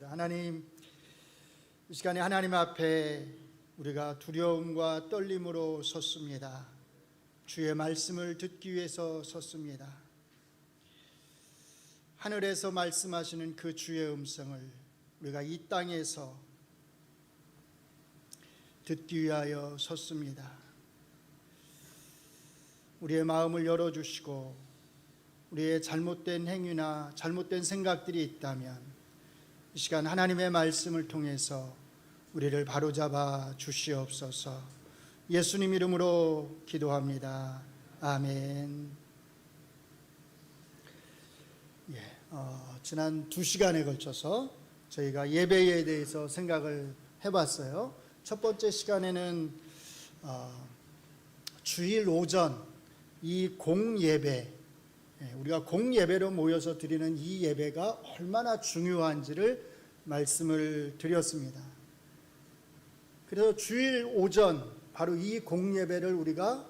기도하겠습니다. 하나님, 이 시간에 하나님 앞에 우리가 두려움과 떨림으로 섰습니다. 주의 말씀을 듣기 위해서 섰습니다. 하늘에서 말씀하시는 그 주의 음성을 우리가 이 땅에서 듣기 위하여 섰습니다. 우리의 마음을 열어주시고 우리의 잘못된 행위나 잘못된 생각들이 있다면 이 시간 하나님의 말씀을 통해서 우리를 바로잡아 주시옵소서. 예수님 이름으로 기도합니다. 아멘. 지난 2시간에 걸쳐서 저희가 예배에 대해서 생각을 해봤어요. 첫 번째 시간에는 주일 오전 이 공예배, 우리가 공예배로 모여서 드리는 이 예배가 얼마나 중요한지를 말씀을 드렸습니다. 그래서 주일 오전 바로 이 공예배를 우리가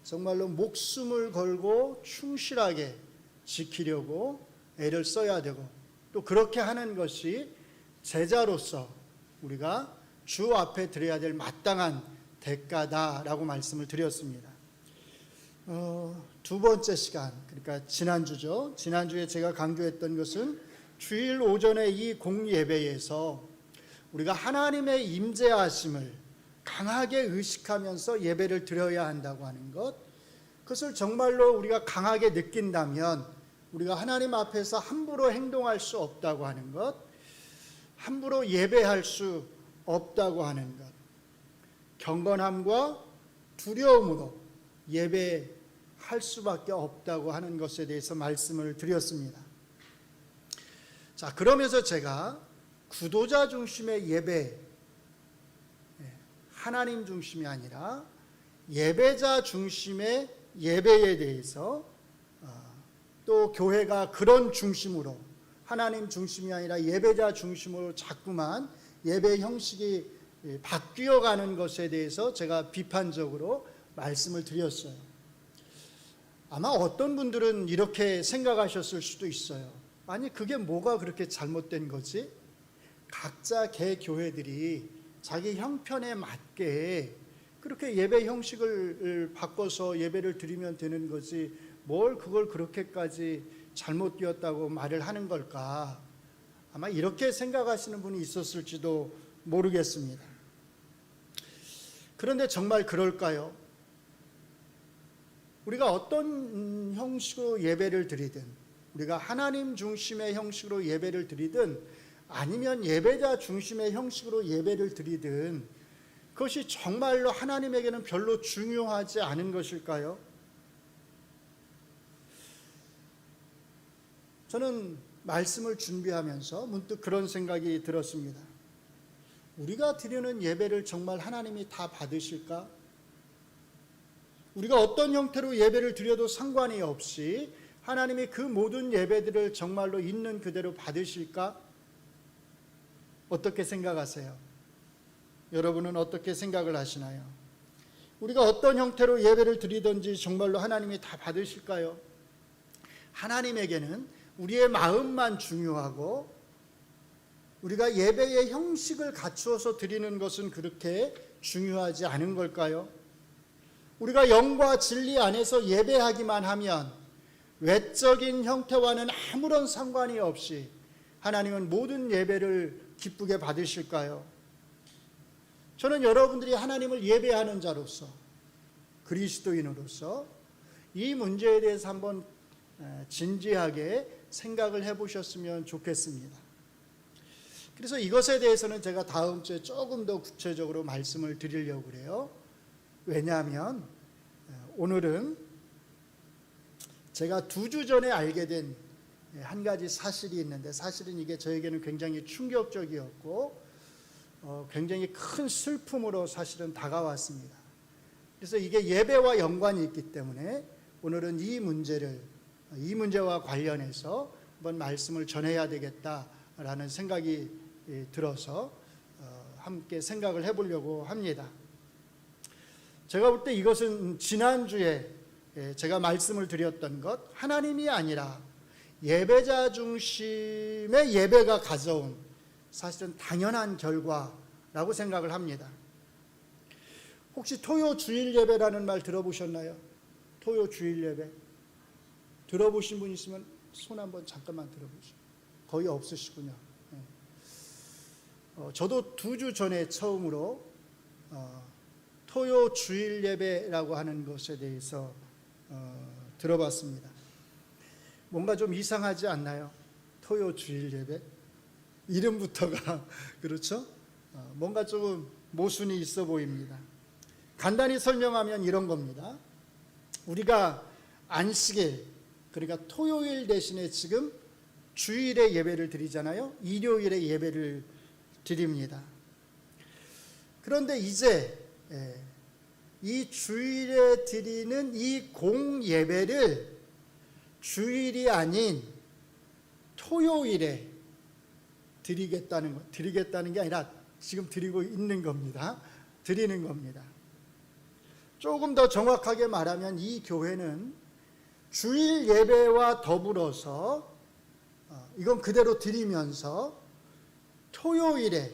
정말로 목숨을 걸고 충실하게 지키려고 애를 써야 되고, 또 그렇게 하는 것이 제자로서 우리가 주 앞에 드려야 될 마땅한 대가다라고 말씀을 드렸습니다. 두 번째 시간, 그러니까 지난주죠. 지난주에 제가 강조했던 것은 주일 오전에 이 공예배에서 우리가 하나님의 임재하심을 강하게 의식하면서 예배를 드려야 한다고 하는 것, 그것을 정말로 우리가 강하게 느낀다면 우리가 하나님 앞에서 함부로 행동할 수 없다고 하는 것, 함부로 예배할 수 없다고 하는 것, 경건함과 두려움으로 예배할 수밖에 없다고 하는 것에 대해서 말씀을 드렸습니다. 자, 그러면서 제가 구도자 중심의 예배, 하나님 중심이 아니라 예배자 중심의 예배에 대해서, 또 교회가 그런 중심으로 하나님 중심이 아니라 예배자 중심으로 자꾸만 예배 형식이 바뀌어가는 것에 대해서 제가 비판적으로 말씀을 드렸어요. 아마 어떤 분들은 이렇게 생각하셨을 수도 있어요. 아니, 그게 뭐가 그렇게 잘못된 거지? 각자 개 교회들이 자기 형편에 맞게 그렇게 예배 형식을 바꿔서 예배를 드리면 되는 거지, 뭘 그걸 그렇게까지 잘못되었다고 말을 하는 걸까? 아마 이렇게 생각하시는 분이 있었을지도 모르겠습니다. 그런데 정말 그럴까요? 우리가 어떤 형식으로 예배를 드리든, 우리가 하나님 중심의 형식으로 예배를 드리든 아니면 예배자 중심의 형식으로 예배를 드리든 그것이 정말로 하나님에게는 별로 중요하지 않은 것일까요? 저는 말씀을 준비하면서 문득 그런 생각이 들었습니다. 우리가 드리는 예배를 정말 하나님이 다 받으실까? 우리가 어떤 형태로 예배를 드려도 상관이 없이 하나님이 그 모든 예배들을 정말로 있는 그대로 받으실까? 어떻게 생각하세요? 여러분은 어떻게 생각을 하시나요? 우리가 어떤 형태로 예배를 드리든지 정말로 하나님이 다 받으실까요? 하나님에게는 우리의 마음만 중요하고 우리가 예배의 형식을 갖추어서 드리는 것은 그렇게 중요하지 않은 걸까요? 우리가 영과 진리 안에서 예배하기만 하면 외적인 형태와는 아무런 상관이 없이 하나님은 모든 예배를 기쁘게 받으실까요? 저는 여러분들이 하나님을 예배하는 자로서, 그리스도인으로서 이 문제에 대해서 한번 진지하게 생각을 해보셨으면 좋겠습니다. 그래서 이것에 대해서는 제가 다음 주에 조금 더 구체적으로 말씀을 드리려고 그래요. 왜냐하면 오늘은 제가 2주 전에 알게 된 한 가지 사실이 있는데, 사실은 이게 저에게는 굉장히 충격적이었고 굉장히 큰 슬픔으로 사실은 다가왔습니다. 그래서 이게 예배와 연관이 있기 때문에 오늘은 이 문제와 관련해서 한번 말씀을 전해야 되겠다라는 생각이 들어서 함께 생각을 해보려고 합니다. 제가 볼 때 이것은 지난주에 제가 말씀을 드렸던 것, 하나님이 아니라 예배자 중심의 예배가 가져온 사실은 당연한 결과라고 생각을 합니다. 혹시 토요 주일 예배라는 말 들어보셨나요? 토요 주일 예배 들어보신 분 있으면 손 한번 잠깐만 들어보시죠. 거의 없으시군요. 저도 2주 전에 처음으로 토요 주일 예배라고 하는 것에 대해서 들어봤습니다. 뭔가 좀 이상하지 않나요? 토요 주일 예배? 이름부터가 그렇죠? 뭔가 조금 모순이 있어 보입니다. 간단히 설명하면 이런 겁니다. 우리가 안식일, 그러니까 토요일 대신에 지금 주일에 예배를 드리잖아요. 일요일에 예배를 드립니다. 그런데 이제 이 주일에 드리는 이 공예배를 주일이 아닌 토요일에 드리겠다는 게 아니라 지금 드리고 있는 겁니다. 드리는 겁니다. 조금 더 정확하게 말하면 이 교회는 주일 예배와 더불어서 이건 그대로 드리면서 토요일에,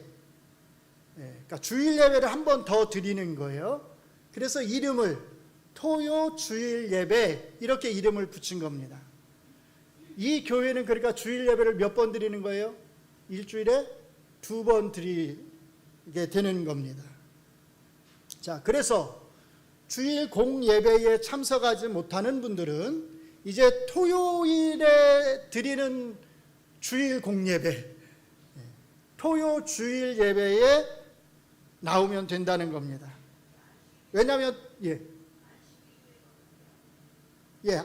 그러니까 주일 예배를 한 번 더 드리는 거예요. 그래서 이름을 토요 주일 예배 이렇게 이름을 붙인 겁니다. 이 교회는 그러니까 주일 예배를 몇 번 드리는 거예요? 일주일에 2번 드리게 되는 겁니다. 자, 그래서 주일 공예배에 참석하지 못하는 분들은 이제 토요일에 드리는 주일 공예배, 토요 주일 예배에 나오면 된다는 겁니다. 왜냐하면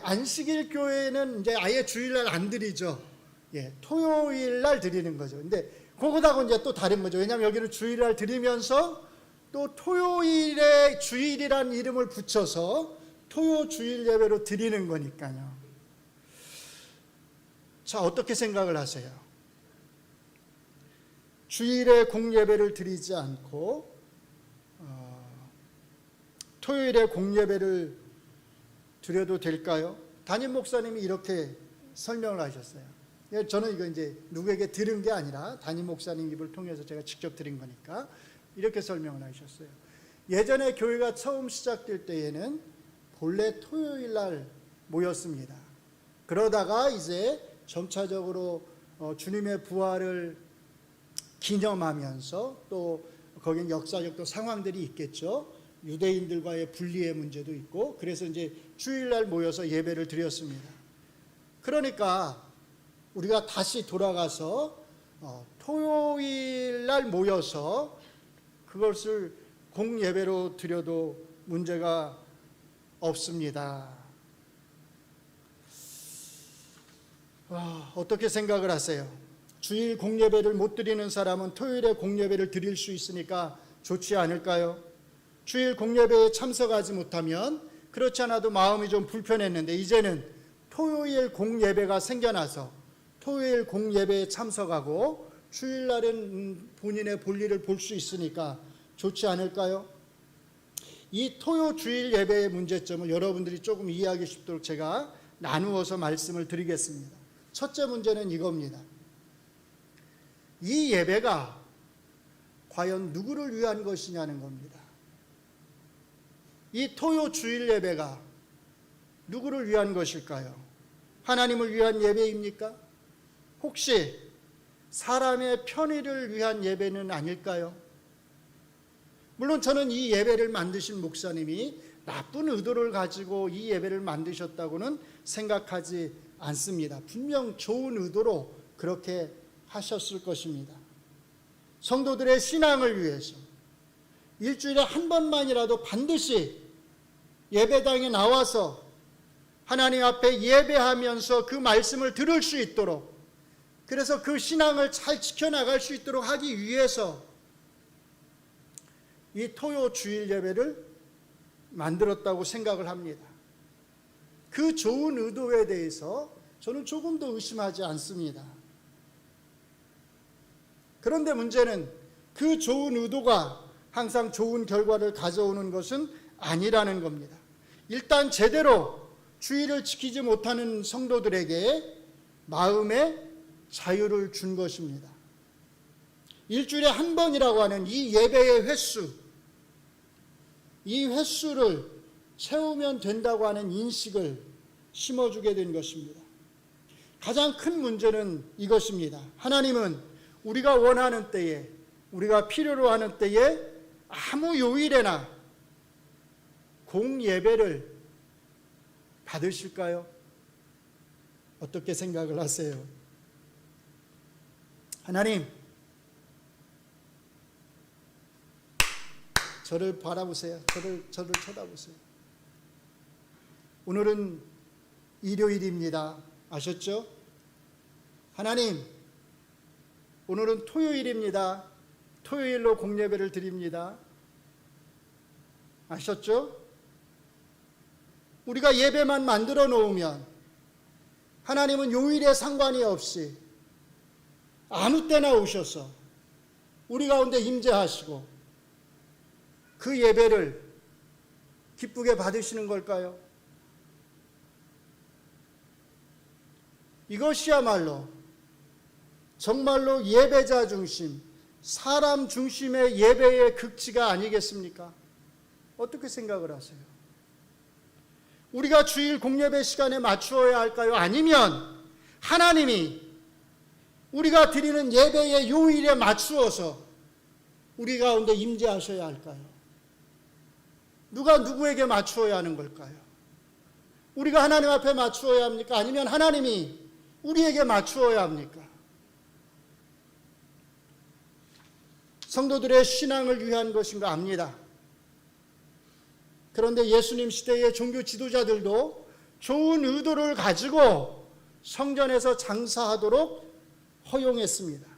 안식일 교회는 이제 아예 주일날 안 드리죠. 토요일날 드리는 거죠. 근데 그거하고 이제 또 다른 거죠. 왜냐하면 여기는 주일날 드리면서 또 토요일에 주일이라는 이름을 붙여서 토요 주일 예배로 드리는 거니까요. 자, 어떻게 생각을 하세요? 주일에 공예배를 드리지 않고 토요일에 공예배를 드려도 될까요? 담임 목사님이 이렇게 설명을 하셨어요. 저는 이거 이제 누구에게 들은 게 아니라 담임 목사님 입을 통해서 제가 직접 드린 거니까 이렇게 설명을 하셨어요. 예전에 교회가 처음 시작될 때에는 본래 토요일 날 모였습니다. 그러다가 이제 점차적으로 주님의 부활을 기념하면서 또 거긴 역사적 또 상황들이 있겠죠. 유대인들과의 분리의 문제도 있고 그래서 이제 주일날 모여서 예배를 드렸습니다. 그러니까 우리가 다시 돌아가서 토요일날 모여서 그것을 공예배로 드려도 문제가 없습니다. 어떻게 생각을 하세요? 주일 공예배를 못 드리는 사람은 토요일에 공예배를 드릴 수 있으니까 좋지 않을까요? 주일 공예배에 참석하지 못하면 그렇지 않아도 마음이 좀 불편했는데 이제는 토요일 공예배가 생겨나서 토요일 공예배에 참석하고 주일날은 본인의 볼일을 볼 수 있으니까 좋지 않을까요? 이 토요 주일 예배의 문제점을 여러분들이 조금 이해하기 쉽도록 제가 나누어서 말씀을 드리겠습니다. 첫째 문제는 이겁니다. 이 예배가 과연 누구를 위한 것이냐는 겁니다. 이 토요 주일 예배가 누구를 위한 것일까요? 하나님을 위한 예배입니까? 혹시 사람의 편의를 위한 예배는 아닐까요? 물론 저는 이 예배를 만드신 목사님이 나쁜 의도를 가지고 이 예배를 만드셨다고는 생각하지 않습니다. 분명 좋은 의도로 그렇게 하셨을 것입니다. 성도들의 신앙을 위해서 일주일에 한 번만이라도 반드시 예배당에 나와서 하나님 앞에 예배하면서 그 말씀을 들을 수 있도록, 그래서 그 신앙을 잘 지켜나갈 수 있도록 하기 위해서 이 토요 주일 예배를 만들었다고 생각을 합니다. 그 좋은 의도에 대해서 저는 조금 더 의심하지 않습니다. 그런데 문제는 그 좋은 의도가 항상 좋은 결과를 가져오는 것은 아니라는 겁니다. 일단 제대로 주일을 지키지 못하는 성도들에게 마음의 자유를 준 것입니다. 일주일에 한 번이라고 하는 이 예배의 횟수, 이 횟수를 채우면 된다고 하는 인식을 심어주게 된 것입니다. 가장 큰 문제는 이것입니다. 하나님은 우리가 원하는 때에, 우리가 필요로 하는 때에 아무 요일에나 공예배를 받으실까요? 어떻게 생각을 하세요? 하나님, 저를 바라보세요. 저를 쳐다보세요. 오늘은 일요일입니다. 아셨죠? 하나님, 오늘은 토요일입니다. 토요일로 공예배를 드립니다. 아셨죠? 우리가 예배만 만들어 놓으면 하나님은 요일에 상관이 없이 아무 때나 오셔서 우리 가운데 임재하시고 그 예배를 기쁘게 받으시는 걸까요? 이것이야말로 정말로 예배자 중심, 사람 중심의 예배의 극치가 아니겠습니까? 어떻게 생각을 하세요? 우리가 주일 공예배 시간에 맞추어야 할까요? 아니면 하나님이 우리가 드리는 예배의 요일에 맞추어서 우리 가운데 임재하셔야 할까요? 누가 누구에게 맞추어야 하는 걸까요? 우리가 하나님 앞에 맞추어야 합니까? 아니면 하나님이 우리에게 맞추어야 합니까? 성도들의 신앙을 위한 것인가 압니다. 그런데 예수님 시대의 종교 지도자들도 좋은 의도를 가지고 성전에서 장사하도록 허용했습니다.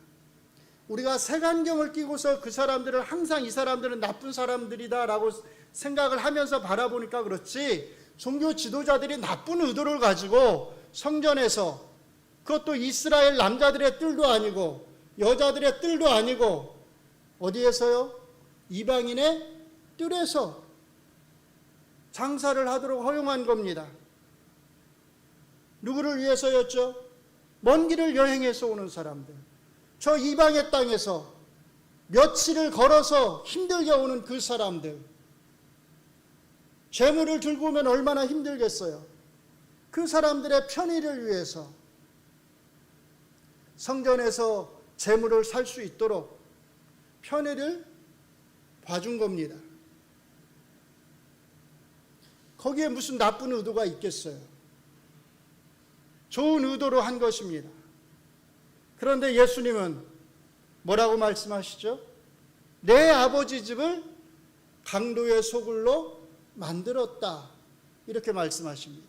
우리가 색안경을 끼고서 그 사람들을 항상 이 사람들은 나쁜 사람들이다라고 생각을 하면서 바라보니까 그렇지, 종교 지도자들이 나쁜 의도를 가지고 성전에서, 그것도 이스라엘 남자들의 뜰도 아니고 여자들의 뜰도 아니고 어디에서요? 이방인의 뜰에서 장사를 하도록 허용한 겁니다. 누구를 위해서였죠? 먼 길을 여행해서 오는 사람들, 저 이방의 땅에서 며칠을 걸어서 힘들게 오는 그 사람들, 재물을 들고 오면 얼마나 힘들겠어요. 그 사람들의 편의를 위해서 성전에서 재물을 살 수 있도록 편의를 봐준 겁니다. 거기에 무슨 나쁜 의도가 있겠어요? 좋은 의도로 한 것입니다. 그런데 예수님은 뭐라고 말씀하시죠? 내 아버지 집을 강도의 소굴로 만들었다, 이렇게 말씀하십니다.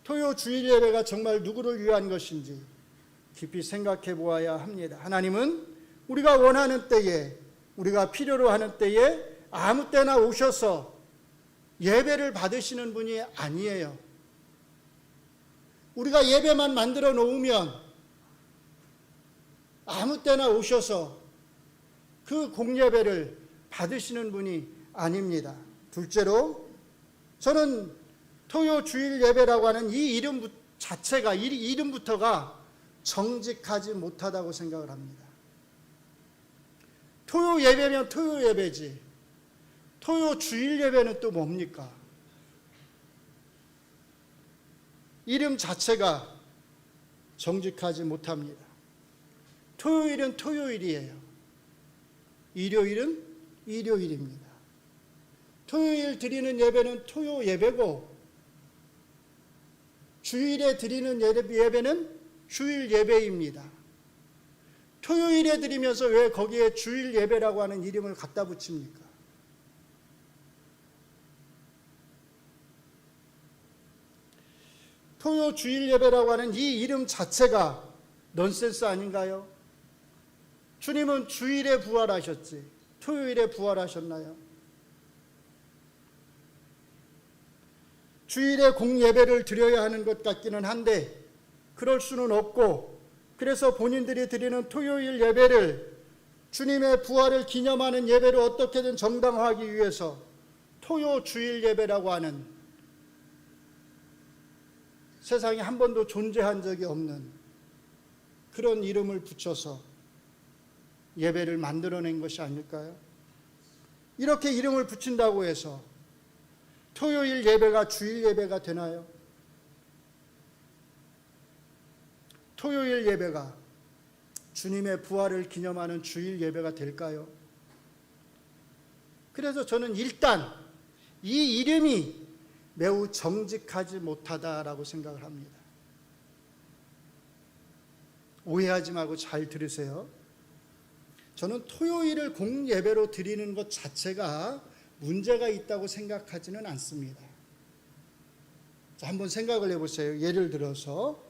토요 주일 예배가 정말 누구를 위한 것인지 깊이 생각해 보아야 합니다. 하나님은 우리가 원하는 때에, 우리가 필요로 하는 때에 아무 때나 오셔서 예배를 받으시는 분이 아니에요. 우리가 예배만 만들어 놓으면 아무 때나 오셔서 그 공예배를 받으시는 분이 아닙니다. 둘째로, 저는 토요 주일 예배라고 하는 이 이름 자체가, 이 이름부터가 정직하지 못하다고 생각을 합니다. 토요 예배면 토요 예배지, 토요 주일 예배는 또 뭡니까? 이름 자체가 정직하지 못합니다. 토요일은 토요일이에요. 일요일은 일요일입니다. 토요일 드리는 예배는 토요 예배고, 주일에 드리는 예배는 주일 예배입니다. 토요일에 드리면서 왜 거기에 주일 예배라고 하는 이름을 갖다 붙입니까? 토요 주일 예배라고 하는 이 이름 자체가 넌센스 아닌가요? 주님은 주일에 부활하셨지 토요일에 부활하셨나요? 주일에 공예배를 드려야 하는 것 같기는 한데 그럴 수는 없고, 그래서 본인들이 드리는 토요일 예배를, 주님의 부활을 기념하는 예배를 어떻게든 정당화하기 위해서 토요 주일 예배라고 하는 세상에 한 번도 존재한 적이 없는 그런 이름을 붙여서 예배를 만들어낸 것이 아닐까요? 이렇게 이름을 붙인다고 해서 토요일 예배가 주일 예배가 되나요? 토요일 예배가 주님의 부활을 기념하는 주일 예배가 될까요? 그래서 저는 일단 이 이름이 매우 정직하지 못하다라고 생각을 합니다. 오해하지 말고 잘 들으세요. 저는 토요일을 공예배로 드리는 것 자체가 문제가 있다고 생각하지는 않습니다. 자, 한번 생각을 해보세요. 예를 들어서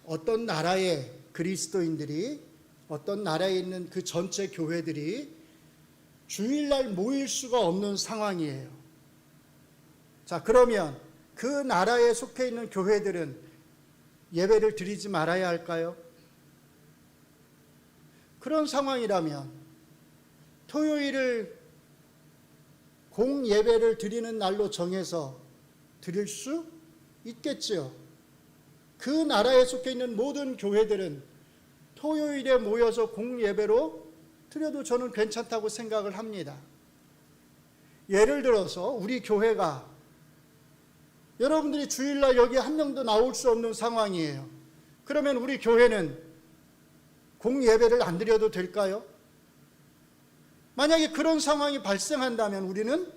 어떤 나라의 그리스도인들이, 어떤 나라에 있는 그 전체 교회들이 주일날 모일 수가 없는 상황이에요. 자, 그러면 그 나라에 속해 있는 교회들은 예배를 드리지 말아야 할까요? 그런 상황이라면 토요일을 공예배를 드리는 날로 정해서 드릴 수 있겠지요. 그 나라에 속해 있는 모든 교회들은 토요일에 모여서 공예배로 드려도 저는 괜찮다고 생각을 합니다. 예를 들어서 우리 교회가 여러분들이 주일날 여기 한 명도 나올 수 없는 상황이에요. 그러면 우리 교회는 공예배를 안 드려도 될까요? 만약에 그런 상황이 발생한다면 우리는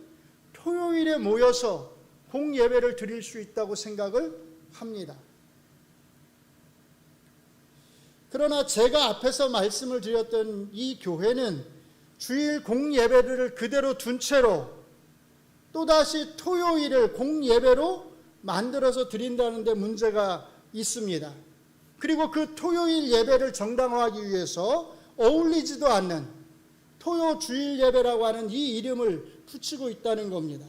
토요일에 모여서 공예배를 드릴 수 있다고 생각을 합니다. 그러나 제가 앞에서 말씀을 드렸던 이 교회는 주일 공예배를 그대로 둔 채로 또다시 토요일을 공예배로 만들어서 드린다는 데 문제가 있습니다. 그리고 그 토요일 예배를 정당화하기 위해서 어울리지도 않는 토요 주일 예배라고 하는 이 이름을 붙이고 있다는 겁니다.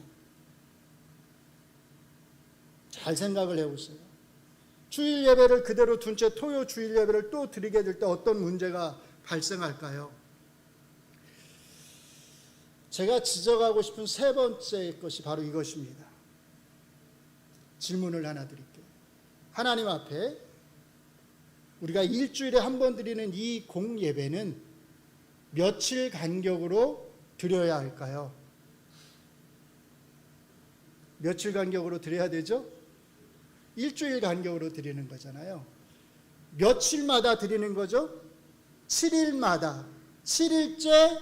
잘 생각을 해보세요. 주일 예배를 그대로 둔 채 토요 주일 예배를 또 드리게 될 때 어떤 문제가 발생할까요? 제가 지적하고 싶은 세 번째 것이 바로 이것입니다. 질문을 하나 드릴게요. 하나님 앞에 우리가 일주일에 한 번 드리는 이 공예배는 며칠 간격으로 드려야 할까요? 며칠 간격으로 드려야 되죠? 일주일 간격으로 드리는 거잖아요. 며칠마다 드리는 거죠? 7일마다 7일째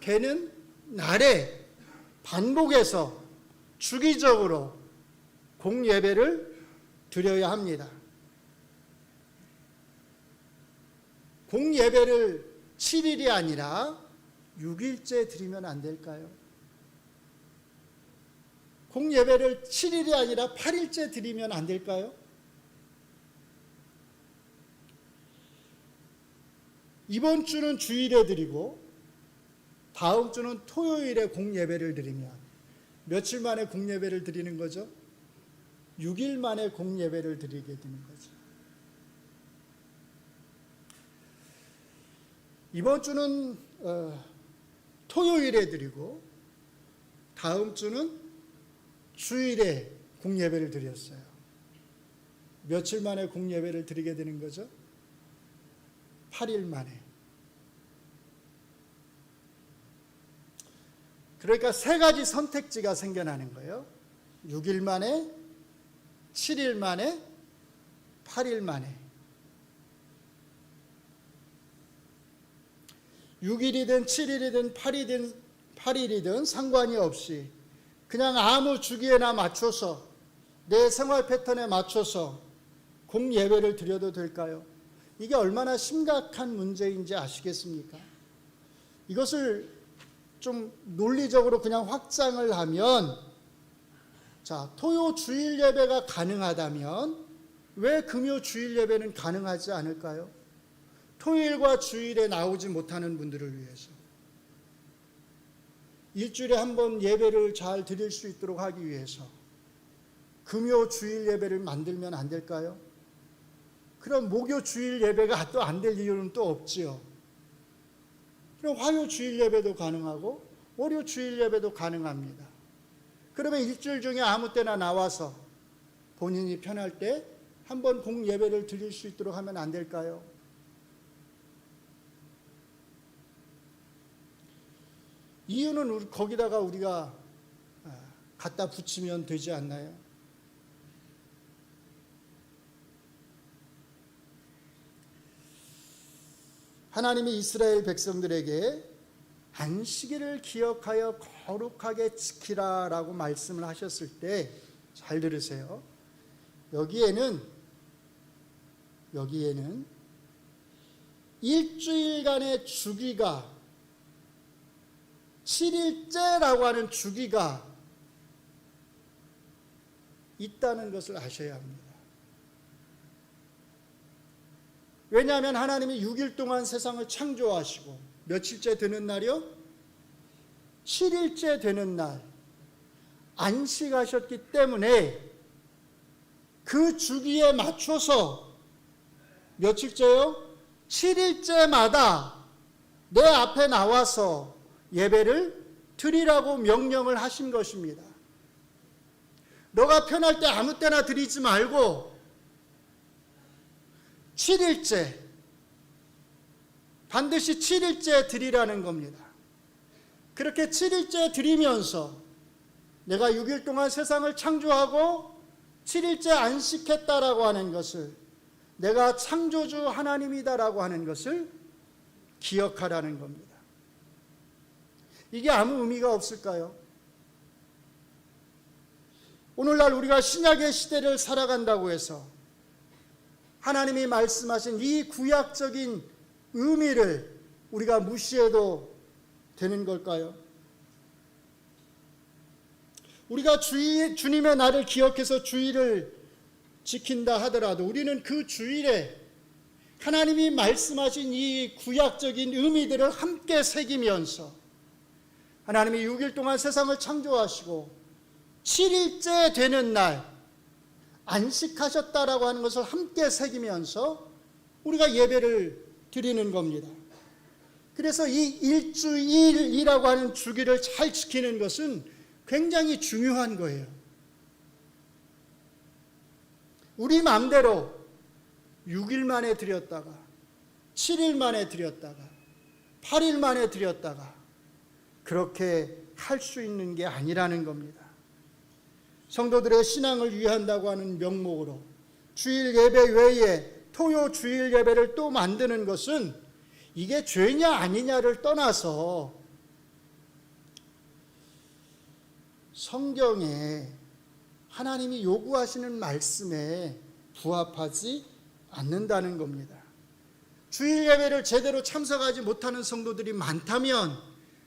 되는 날에 반복해서 주기적으로 공예배를 드려야 합니다. 공예배를 7일이 아니라 6일째 드리면 안 될까요? 공예배를 7일이 아니라 8일째 드리면 안 될까요? 이번 주는 주일에 드리고 다음 주는 토요일에 공예배를 드리면 며칠 만에 공예배를 드리는 거죠? 6일 만에 공예배를 드리게 되는 거죠. 이번 주는 토요일에 드리고 다음 주는 주일에 공예배를 드렸어요. 며칠 만에 공예배를 드리게 되는 거죠? 8일 만에. 그러니까 세 가지 선택지가 생겨나는 거예요. 6일 만에, 7일 만에, 8일 만에. 6일이든 7일이든 8일이든 상관이 없이 그냥 아무 주기에나 맞춰서 내 생활 패턴에 맞춰서 공예배를 드려도 될까요? 이게 얼마나 심각한 문제인지 아시겠습니까? 이것을 좀 논리적으로 그냥 확장을 하면, 자, 토요 주일 예배가 가능하다면 왜 금요 주일 예배는 가능하지 않을까요? 토요일과 주일에 나오지 못하는 분들을 위해서 일주일에 한 번 예배를 잘 드릴 수 있도록 하기 위해서 금요 주일 예배를 만들면 안 될까요? 그럼 목요 주일 예배가 또 안 될 이유는 또 없지요. 그럼 화요 주일 예배도 가능하고 월요 주일 예배도 가능합니다. 그러면 일주일 중에 아무 때나 나와서 본인이 편할 때 한 번 공예배를 드릴 수 있도록 하면 안 될까요? 이유는 거기다가 우리가 갖다 붙이면 되지 않나요? 하나님이 이스라엘 백성들에게 안식일을 기억하여 거룩하게 지키라 라고 말씀을 하셨을 때 잘 들으세요. 여기에는 일주일간의 주기가 7일째라고 하는 주기가 있다는 것을 아셔야 합니다. 왜냐하면 하나님이 6일 동안 세상을 창조하시고 며칠째 되는 날이요? 7일째 되는 날 안식하셨기 때문에 그 주기에 맞춰서 며칠째요? 7일째마다 내 앞에 나와서 예배를 드리라고 명령을 하신 것입니다. 너가 편할 때 아무 때나 드리지 말고 7일째, 반드시 7일째 드리라는 겁니다. 그렇게 7일째 드리면서 내가 6일 동안 세상을 창조하고 7일째 안식했다라고 하는 것을, 내가 창조주 하나님이다라고 하는 것을 기억하라는 겁니다. 이게 아무 의미가 없을까요? 오늘날 우리가 신약의 시대를 살아간다고 해서 하나님이 말씀하신 이 구약적인 의미를 우리가 무시해도 되는 걸까요? 우리가 주님의 날을 기억해서 주일을 지킨다 하더라도 우리는 그 주일에 하나님이 말씀하신 이 구약적인 의미들을 함께 새기면서 하나님이 6일 동안 세상을 창조하시고 7일째 되는 날 안식하셨다라고 하는 것을 함께 새기면서 우리가 예배를 드리는 겁니다. 그래서 이 일주일이라고 하는 주기를 잘 지키는 것은 굉장히 중요한 거예요. 우리 마음대로 6일 만에 드렸다가 7일 만에 드렸다가 8일 만에 드렸다가 그렇게 할 수 있는 게 아니라는 겁니다. 성도들의 신앙을 위한다고 하는 명목으로 주일 예배 외에 토요 주일 예배를 또 만드는 것은 이게 죄냐 아니냐를 떠나서 성경에 하나님이 요구하시는 말씀에 부합하지 않는다는 겁니다. 주일 예배를 제대로 참석하지 못하는 성도들이 많다면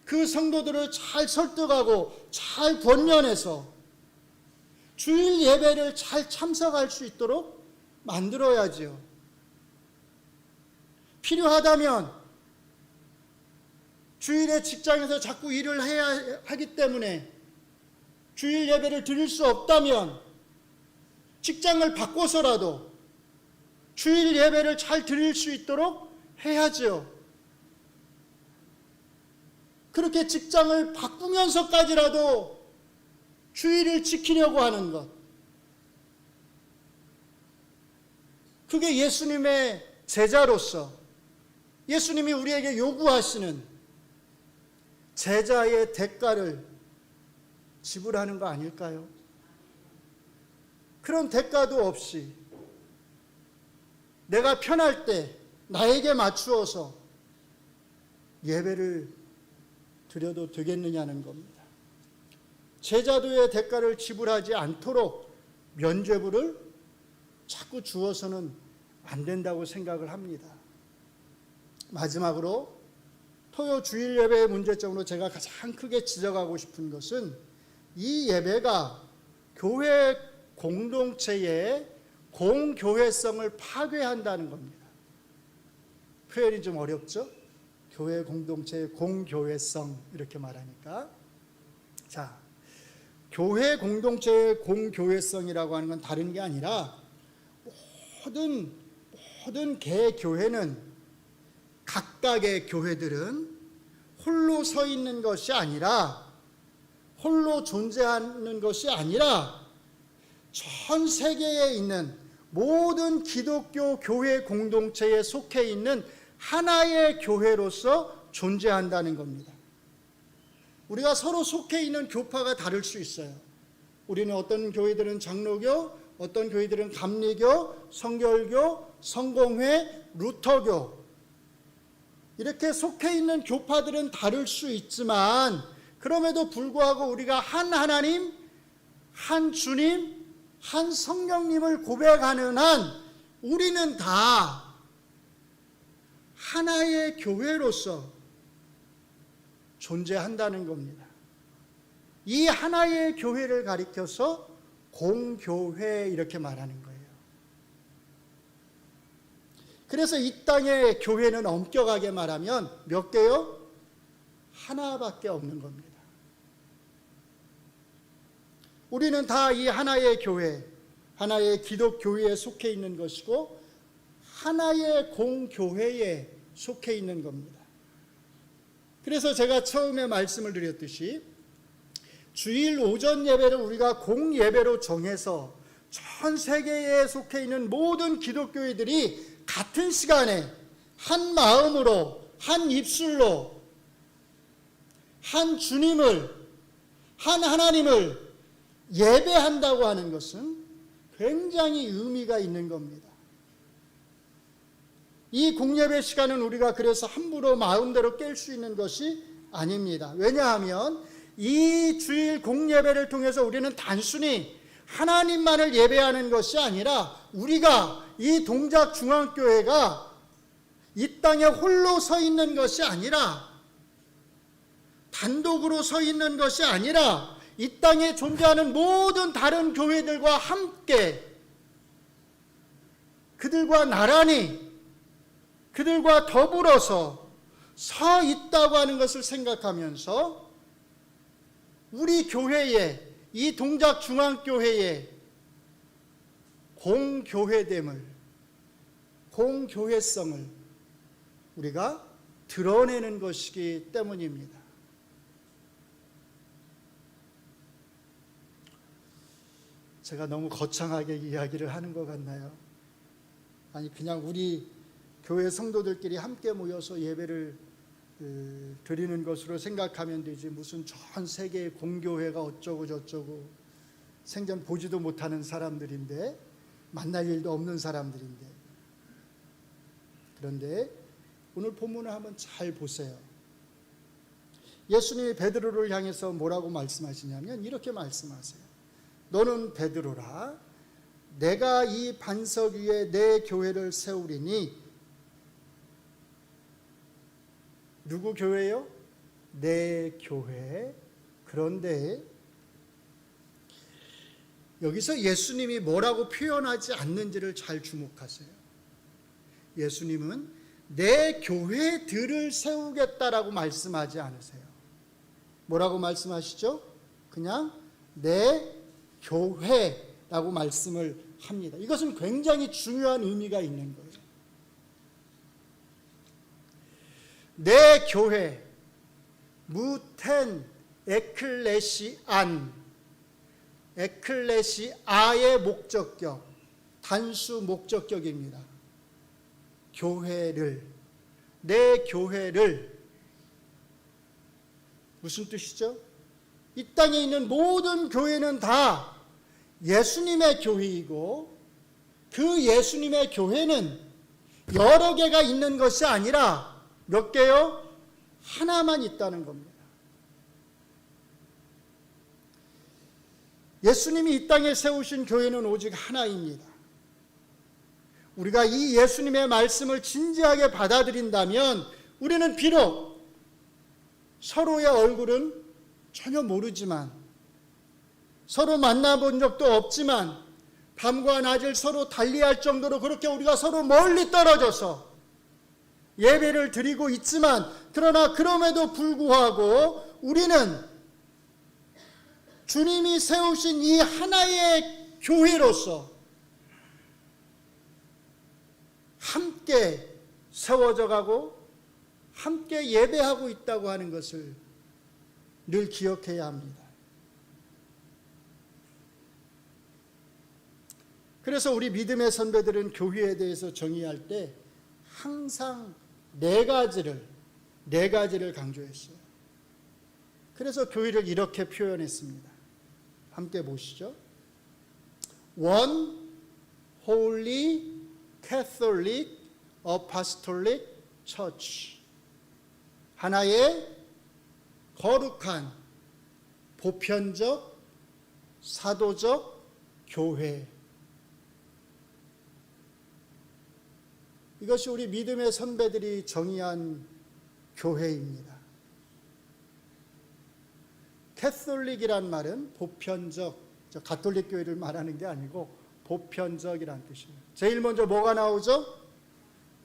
그 성도들을 잘 설득하고 잘 권면해서 주일 예배를 잘 참석할 수 있도록 만들어야지요. 필요하다면 주일에 직장에서 자꾸 일을 해야 하기 때문에 주일 예배를 드릴 수 없다면 직장을 바꿔서라도 주일 예배를 잘 드릴 수 있도록 해야죠. 그렇게 직장을 바꾸면서까지라도 주일을 지키려고 하는 것, 그게 예수님의 제자로서 예수님이 우리에게 요구하시는 제자의 대가를 지불하는 거 아닐까요? 그런 대가도 없이 내가 편할 때 나에게 맞추어서 예배를 드려도 되겠느냐는 겁니다. 제자도의 대가를 지불하지 않도록 면죄부를 자꾸 주어서는 안 된다고 생각을 합니다. 마지막으로 토요 주일 예배의 문제점으로 제가 가장 크게 지적하고 싶은 것은 이 예배가 교회 공동체의 공교회성을 파괴한다는 겁니다. 표현이 좀 어렵죠? 교회 공동체의 공교회성 이렇게 말하니까. 자, 교회 공동체의 공교회성이라고 하는 건 다른 게 아니라 모든 개교회는 각각의 교회들은 홀로 서 있는 것이 아니라 홀로 존재하는 것이 아니라 전 세계에 있는 모든 기독교 교회 공동체에 속해 있는 하나의 교회로서 존재한다는 겁니다. 우리가 서로 속해 있는 교파가 다를 수 있어요. 우리는 어떤 교회들은 장로교, 어떤 교회들은 감리교, 성결교, 성공회, 루터교, 이렇게 속해 있는 교파들은 다를 수 있지만 그럼에도 불구하고 우리가 한 하나님, 한 주님, 한 성령님을 고백하는 한 우리는 다 하나의 교회로서 존재한다는 겁니다. 이 하나의 교회를 가리켜서 공교회 이렇게 말하는 거예요. 그래서 이 땅의 교회는 엄격하게 말하면 몇 개요? 하나밖에 없는 겁니다. 우리는 다 이 하나의 교회, 하나의 기독교회에 속해 있는 것이고 하나의 공교회에 속해 있는 겁니다. 그래서 제가 처음에 말씀을 드렸듯이 주일 오전 예배를 우리가 공예배로 정해서 전 세계에 속해 있는 모든 기독교회들이 같은 시간에 한 마음으로, 한 입술로 한 주님을, 한 하나님을 예배한다고 하는 것은 굉장히 의미가 있는 겁니다. 이 공예배 시간은 우리가 그래서 함부로 마음대로 깰 수 있는 것이 아닙니다. 왜냐하면 이 주일 공예배를 통해서 우리는 단순히 하나님만을 예배하는 것이 아니라 우리가 이 동작중앙교회가 이 땅에 홀로 서 있는 것이 아니라 단독으로 서 있는 것이 아니라 이 땅에 존재하는 모든 다른 교회들과 함께 그들과 나란히 그들과 더불어서 서 있다고 하는 것을 생각하면서 우리 교회에 이 동작중앙교회의 공교회됨을, 공교회성을 우리가 드러내는 것이기 때문입니다. 제가 너무 거창하게 이야기를 하는 것 같나요? 아니 그냥 우리 교회 성도들끼리 함께 모여서 예배를 드리는 것으로 생각하면 되지 무슨 전 세계의 공교회가 어쩌고 저쩌고 생전 보지도 못하는 사람들인데 만날 일도 없는 사람들인데 그런데 오늘 본문을 한번 잘 보세요. 예수님이 베드로를 향해서 뭐라고 말씀하시냐면 이렇게 말씀하세요. 너는 베드로라 내가 이 반석 위에 내 교회를 세우리니 누구 교회요? 내 교회. 그런데 여기서 예수님이 뭐라고 표현하지 않는지를 잘 주목하세요. 예수님은 내 교회들을 세우겠다라고 말씀하지 않으세요. 뭐라고 말씀하시죠? 그냥 내 교회라고 말씀을 합니다. 이것은 굉장히 중요한 의미가 있는 거예요. 내 교회, 무텐 에클레시안, 에클레시아의 목적격, 단수 목적격입니다. 교회를, 내 교회를. 무슨 뜻이죠? 이 땅에 있는 모든 교회는 다 예수님의 교회이고 그 예수님의 교회는 여러 개가 있는 것이 아니라 몇 개요? 하나만 있다는 겁니다. 예수님이 이 땅에 세우신 교회는 오직 하나입니다. 우리가 이 예수님의 말씀을 진지하게 받아들인다면 우리는 비록 서로의 얼굴은 전혀 모르지만 서로 만나본 적도 없지만 밤과 낮을 서로 달리할 정도로 그렇게 우리가 서로 멀리 떨어져서 예배를 드리고 있지만 그러나 그럼에도 불구하고 우리는 주님이 세우신 이 하나의 교회로서 함께 세워져 가고 함께 예배하고 있다고 하는 것을 늘 기억해야 합니다. 그래서 우리 믿음의 선배들은 교회에 대해서 정의할 때 항상 네 가지를 강조했어요. 그래서 교회를 이렇게 표현했습니다. 함께 보시죠. One Holy Catholic Apostolic Church. 하나의 거룩한 보편적 사도적 교회. 이것이 우리 믿음의 선배들이 정의한 교회입니다. 캐톨릭이란 말은 보편적, 가톨릭 교회를 말하는 게 아니고 보편적이란 뜻입니다. 제일 먼저 뭐가 나오죠?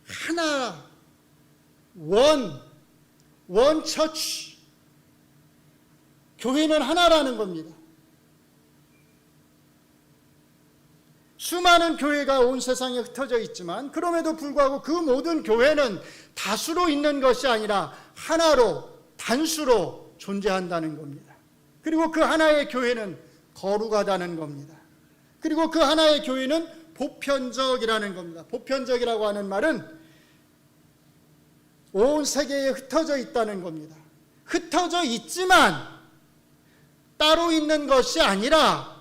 하나, 원 처치. 교회는 하나라는 겁니다. 수많은 교회가 온 세상에 흩어져 있지만 그럼에도 불구하고 그 모든 교회는 다수로 있는 것이 아니라 하나로, 단수로 존재한다는 겁니다. 그리고 그 하나의 교회는 거룩하다는 겁니다. 그리고 그 하나의 교회는 보편적이라는 겁니다. 보편적이라고 하는 말은 온 세계에 흩어져 있다는 겁니다. 흩어져 있지만 따로 있는 것이 아니라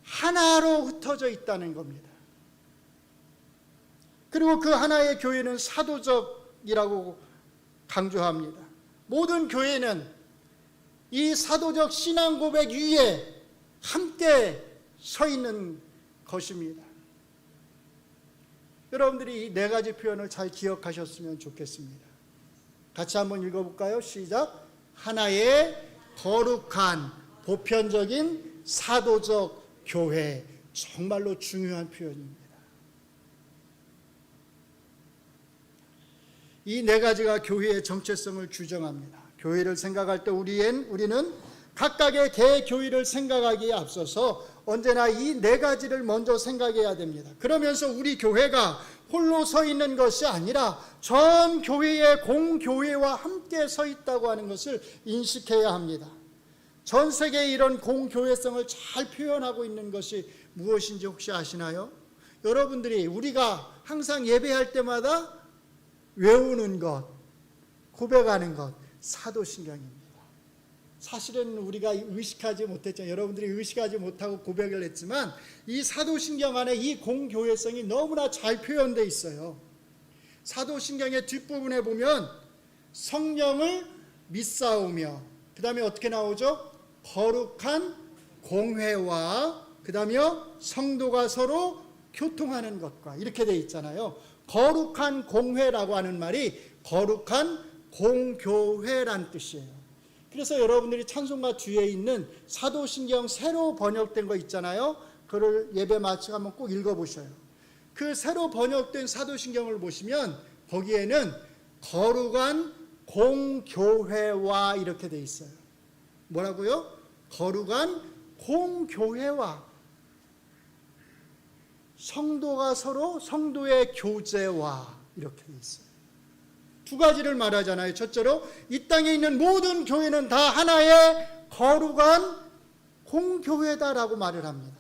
하나로 흩어져 있다는 겁니다. 그리고 그 하나의 교회는 사도적이라고 강조합니다. 모든 교회는 이 사도적 신앙 고백 위에 함께 서 있는 것입니다. 여러분들이 이 네 가지 표현을 잘 기억하셨으면 좋겠습니다. 같이 한번 읽어볼까요? 시작. 하나의 거룩한 보편적인 사도적 교회. 정말로 중요한 표현입니다. 이 네 가지가 교회의 정체성을 규정합니다. 교회를 생각할 때 우리는 각각의 개교회를 생각하기에 앞서서 언제나 이 네 가지를 먼저 생각해야 됩니다. 그러면서 우리 교회가 홀로 서 있는 것이 아니라 전 교회의 공교회와 함께 서 있다고 하는 것을 인식해야 합니다. 전 세계에 이런 공교회성을 잘 표현하고 있는 것이 무엇인지 혹시 아시나요? 여러분들이 우리가 항상 예배할 때마다 외우는 것, 고백하는 것, 사도신경입니다. 사실은 우리가 의식하지 못했죠. 여러분들이 의식하지 못하고 고백을 했지만 이 사도신경 안에 이 공교회성이 너무나 잘 표현되어 있어요. 사도신경의 뒷부분에 보면 성령을 믿사오며, 그 다음에 어떻게 나오죠? 거룩한 공회와 그 다음에 성도가 서로 교통하는 것과, 이렇게 되어 있잖아요. 거룩한 공회라고 하는 말이 거룩한 공교회란 뜻이에요. 그래서 여러분들이 찬송가 뒤에 있는 사도신경 새로 번역된 거 있잖아요. 그걸 예배 마치고 한번 꼭 읽어보셔요. 그 새로 번역된 사도신경을 보시면 거기에는 거룩한 공교회와 이렇게 돼 있어요. 뭐라고요? 거룩한 공교회와, 성도가 서로 성도의 교제와, 이렇게 돼 있어요. 두 가지를 말하잖아요. 첫째로 이 땅에 있는 모든 교회는 다 하나의 거룩한 공교회다라고 말을 합니다.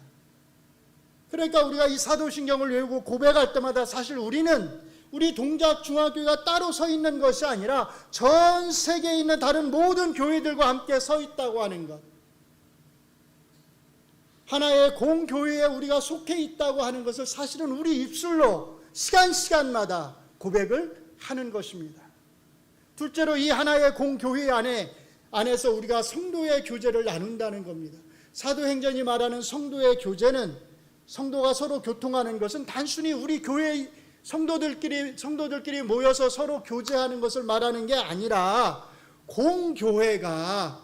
그러니까 우리가 이 사도신경을 외우고 고백할 때마다 사실 우리 동작 중앙교회가 따로 서 있는 것이 아니라 전 세계에 있는 다른 모든 교회들과 함께 서 있다고 하는 것, 하나의 공교회에 우리가 속해 있다고 하는 것을 사실은 우리 입술로 시간마다 고백을 하는 것입니다. 둘째로 이 하나의 공교회 안에서 우리가 성도의 교제를 나눈다는 겁니다. 사도행전이 말하는 성도의 교제는, 성도가 서로 교통하는 것은 단순히 우리 교회 성도들끼리 모여서 서로 교제하는 것을 말하는 게 아니라 공교회가,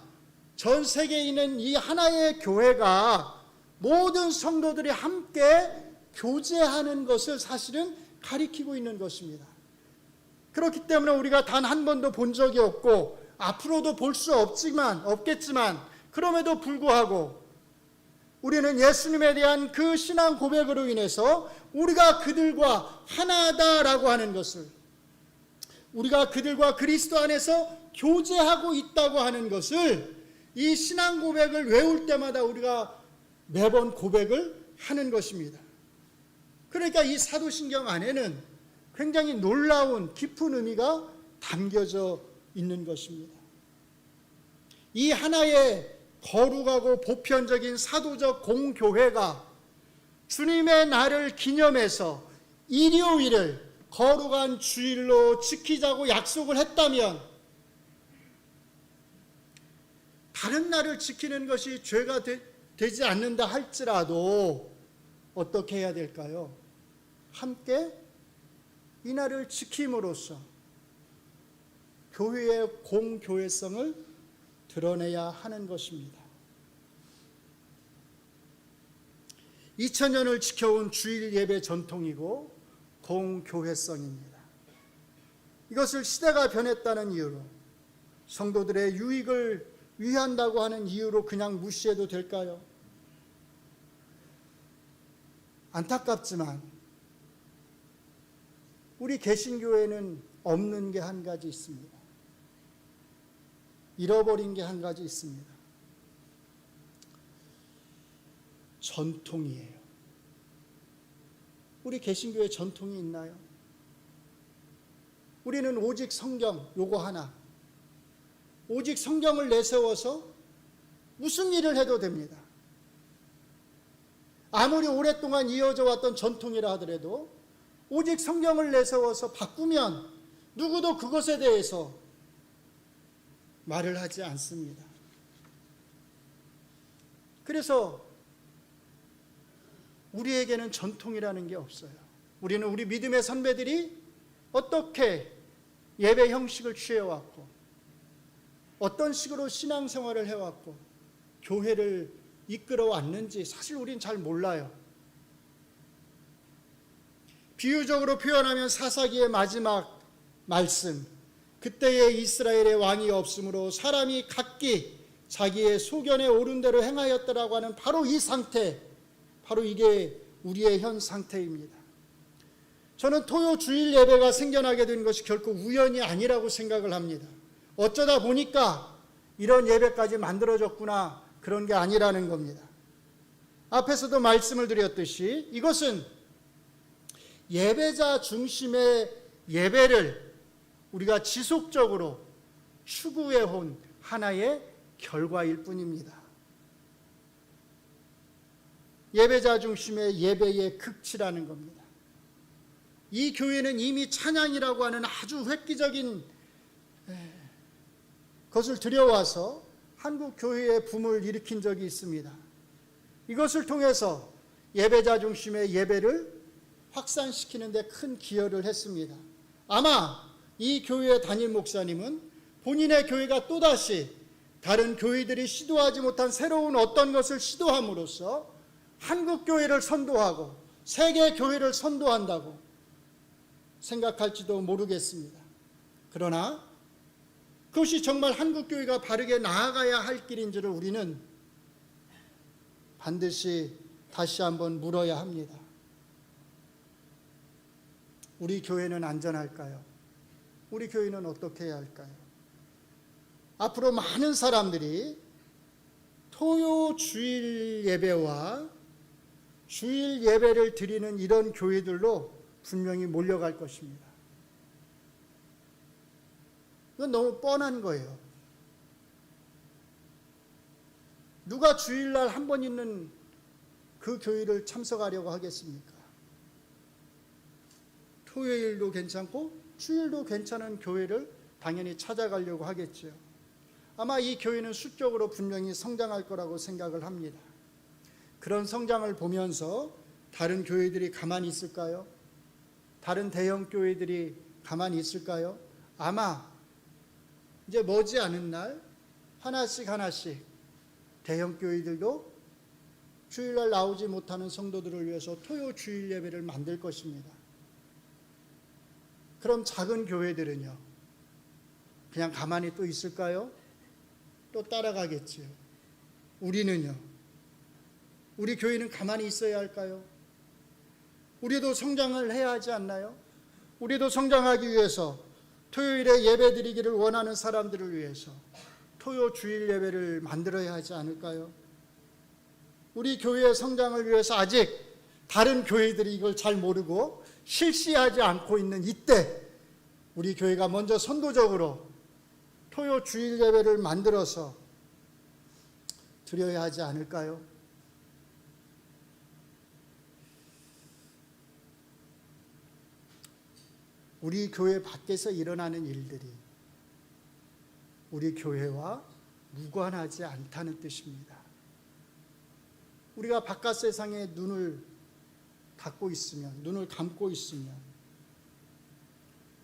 전 세계에 있는 이 하나의 교회가 모든 성도들이 함께 교제하는 것을 사실은 가리키고 있는 것입니다. 그렇기 때문에 우리가 단 한 번도 본 적이 없고 앞으로도 볼 수 없겠지만 그럼에도 불구하고 우리는 예수님에 대한 그 신앙 고백으로 인해서 우리가 그들과 하나다라고 하는 것을, 우리가 그들과 그리스도 안에서 교제하고 있다고 하는 것을 이 신앙 고백을 외울 때마다 우리가 매번 고백을 하는 것입니다. 그러니까 이 사도신경 안에는 굉장히 놀라운 깊은 의미가 담겨져 있는 것입니다. 이 하나의 거룩하고 보편적인 사도적 공교회가 주님의 날을 기념해서 일요일을 거룩한 주일로 지키자고 약속을 했다면 다른 날을 지키는 것이 죄가 되지 않는다 할지라도 어떻게 해야 될까요? 함께 이 날을 지킴으로써 교회의 공교회성을 드러내야 하는 것입니다. 2000년을 지켜온 주일 예배 전통이고 공교회성입니다. 이것을 시대가 변했다는 이유로, 성도들의 유익을 위한다고 하는 이유로 그냥 무시해도 될까요? 안타깝지만 우리 개신교회는 없는 게 한 가지 있습니다. 잃어버린 게 한 가지 있습니다. 전통이에요. 우리 개신교회 전통이 있나요? 우리는 오직 성경 요거 하나, 오직 성경을 내세워서 무슨 일을 해도 됩니다. 아무리 오랫동안 이어져 왔던 전통이라 하더라도 오직 성경을 내세워서 바꾸면 누구도 그것에 대해서 말을 하지 않습니다. 그래서 우리에게는 전통이라는 게 없어요. 우리는 우리 믿음의 선배들이 어떻게 예배 형식을 취해왔고 어떤 식으로 신앙생활을 해왔고 교회를 이끌어왔는지 사실 우린 잘 몰라요. 비유적으로 표현하면 사사기의 마지막 말씀, 그때의 이스라엘의 왕이 없으므로 사람이 각기 자기의 소견에 오른 대로 행하였더라고 하는 바로 이 상태, 바로 이게 우리의 현 상태입니다. 저는 토요 주일 예배가 생겨나게 된 것이 결코 우연이 아니라고 생각을 합니다. 어쩌다 보니까 이런 예배까지 만들어졌구나, 그런 게 아니라는 겁니다. 앞에서도 말씀을 드렸듯이 이것은 예배자 중심의 예배를 우리가 지속적으로 추구해온 하나의 결과일 뿐입니다. 예배자 중심의 예배의 극치라는 겁니다. 이 교회는 이미 찬양이라고 하는 아주 획기적인 것을 들여와서 한국 교회의 붐을 일으킨 적이 있습니다. 이것을 통해서 예배자 중심의 예배를 확산시키는 데 큰 기여를 했습니다. 아마 이 교회의 담임 목사님은 본인의 교회가 또다시 다른 교회들이 시도하지 못한 새로운 어떤 것을 시도함으로써 한국 교회를 선도하고 세계 교회를 선도한다고 생각할지도 모르겠습니다. 그러나 그것이 정말 한국 교회가 바르게 나아가야 할 길인지를 우리는 반드시 다시 한번 물어야 합니다. 우리 교회는 안전할까요? 우리 교회는 어떻게 해야 할까요? 앞으로 많은 사람들이 토요 주일 예배와 주일 예배를 드리는 이런 교회들로 분명히 몰려갈 것입니다. 이건 너무 뻔한 거예요. 누가 주일날 한 번 있는 그 교회를 참석하려고 하겠습니까? 토요일도 괜찮고 주일도 괜찮은 교회를 당연히 찾아가려고 하겠죠. 아마 이 교회는 수적으로 분명히 성장할 거라고 생각을 합니다. 그런 성장을 보면서 다른 교회들이 가만히 있을까요? 다른 대형 교회들이 가만히 있을까요? 아마 이제 머지않은 날 하나씩 하나씩 대형 교회들도 주일날 나오지 못하는 성도들을 위해서 토요 주일 예배를 만들 것입니다. 그럼 작은 교회들은요, 그냥 가만히 또 있을까요? 또 따라가겠지요. 우리는요, 우리 교회는 가만히 있어야 할까요? 우리도 성장을 해야 하지 않나요? 우리도 성장하기 위해서 토요일에 예배 드리기를 원하는 사람들을 위해서 토요 주일 예배를 만들어야 하지 않을까요? 우리 교회의 성장을 위해서 아직 다른 교회들이 이걸 잘 모르고 실시하지 않고 있는 이때 우리 교회가 먼저 선도적으로 토요 주일 예배를 만들어서 드려야 하지 않을까요? 우리 교회 밖에서 일어나는 일들이 우리 교회와 무관하지 않다는 뜻입니다. 우리가 바깥 세상에 눈을 감고 있으면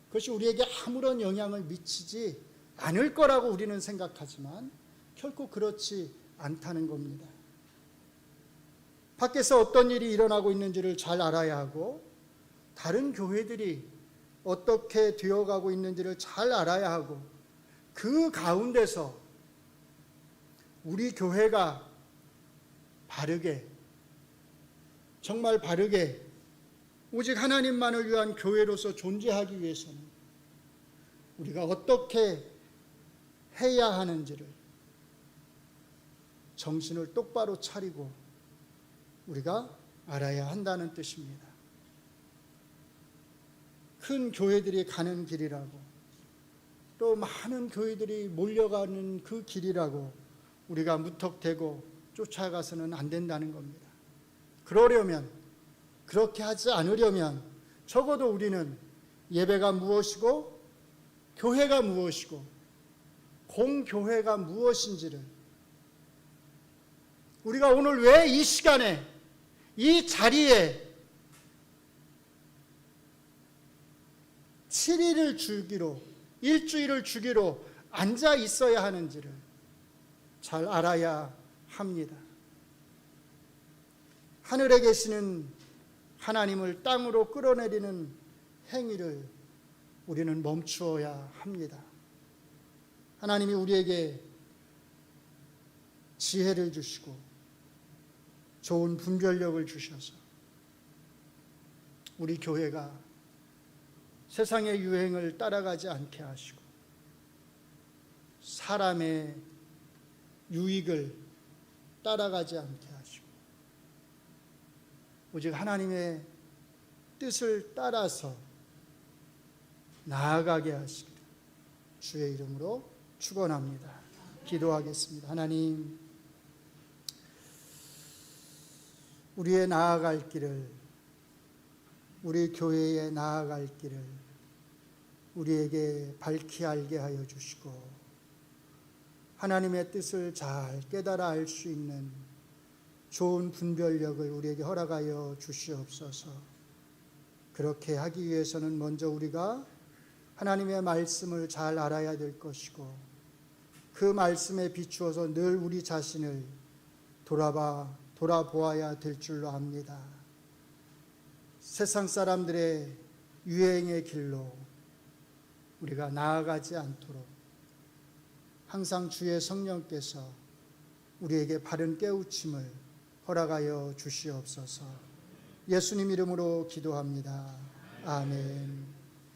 그것이 우리에게 아무런 영향을 미치지 않을 거라고 우리는 생각하지만 결코 그렇지 않다는 겁니다. 밖에서 어떤 일이 일어나고 있는지를 잘 알아야 하고 다른 교회들이 어떻게 되어가고 있는지를 잘 알아야 하고 그 가운데서 우리 교회가 바르게, 정말 바르게 오직 하나님만을 위한 교회로서 존재하기 위해서는 우리가 어떻게 해야 하는지를 정신을 똑바로 차리고 우리가 알아야 한다는 뜻입니다. 큰 교회들이 가는 길이라고 또 많은 교회들이 몰려가는 그 길이라고 우리가 무턱대고 쫓아가서는 안 된다는 겁니다. 그렇게 하지 않으려면 적어도 우리는 예배가 무엇이고 교회가 무엇이고 공교회가 무엇인지를 우리가 오늘 왜 이 시간에 이 자리에 7일을 주기로 일주일을 주기로 앉아 있어야 하는지를 잘 알아야 합니다. 하늘에 계시는 하나님을 땅으로 끌어내리는 행위를 우리는 멈추어야 합니다. 하나님이 우리에게 지혜를 주시고 좋은 분별력을 주셔서 우리 교회가 세상의 유행을 따라가지 않게 하시고 사람의 유익을 따라가지 않게 하시고 오직 하나님의 뜻을 따라서 나아가게 하시기를 주의 이름으로 축원합니다. 기도하겠습니다. 하나님, 우리의 나아갈 길을, 우리 교회에 나아갈 길을 우리에게 밝히 알게 하여 주시고 하나님의 뜻을 잘 깨달아 알 수 있는 좋은 분별력을 우리에게 허락하여 주시옵소서. 그렇게 하기 위해서는 먼저 우리가 하나님의 말씀을 잘 알아야 될 것이고 그 말씀에 비추어서 늘 우리 자신을 돌아보아야 될 줄로 압니다. 세상 사람들의 유행의 길로 우리가 나아가지 않도록 항상 주의 성령께서 우리에게 바른 깨우침을 허락하여 주시옵소서. 예수님 이름으로 기도합니다. 아멘.